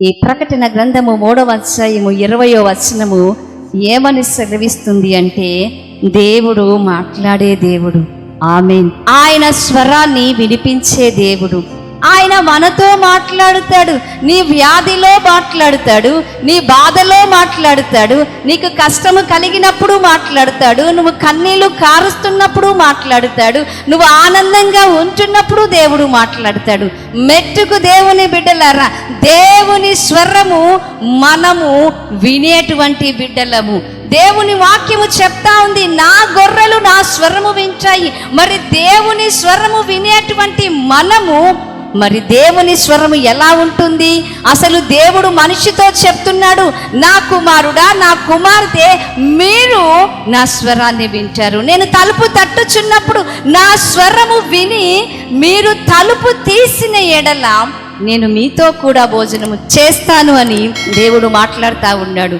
ఈ ప్రకటన గ్రంథము 3వ అధ్యాయము 20వ వచనము ఏమని సెలవిస్తుంది అంటే, దేవుడు మాట్లాడే దేవుడు. ఆమేన్. ఆయన స్వరాన్ని వినిపించే దేవుడు. ఆయన మనతో మాట్లాడుతాడు. నీ వ్యాధిలో మాట్లాడుతాడు, నీ బాధలో మాట్లాడుతాడు, నీకు కష్టము కలిగినప్పుడు మాట్లాడుతాడు, నువ్వు కన్నీళ్లు కారుస్తున్నప్పుడు మాట్లాడుతాడు, నువ్వు ఆనందంగా ఉంటున్నప్పుడు దేవుడు మాట్లాడుతాడు. మెట్టుకు దేవుని బిడ్డలారా, దేవుని స్వరము మనము వినేటువంటి బిడ్డలము. దేవుని వాక్యము చెప్తా ఉంది, నా గొర్రెలు నా స్వరము వింటాయి. మరి దేవుని స్వరము వినేటువంటి మనము, మరి దేవుని స్వరము ఎలా ఉంటుంది? అసలు దేవుడు మనిషితో చెప్తున్నాడు, నా కుమారుడా, నా కుమార్తె, మీరు నా స్వరాన్ని వింటారు. నేను తలుపు తట్టుచున్నప్పుడు నా స్వరము విని మీరు తలుపు తీసిన ఎడల నేను మీతో కూడా భోజనము చేస్తాను అని దేవుడు మాట్లాడుతూ ఉన్నాడు.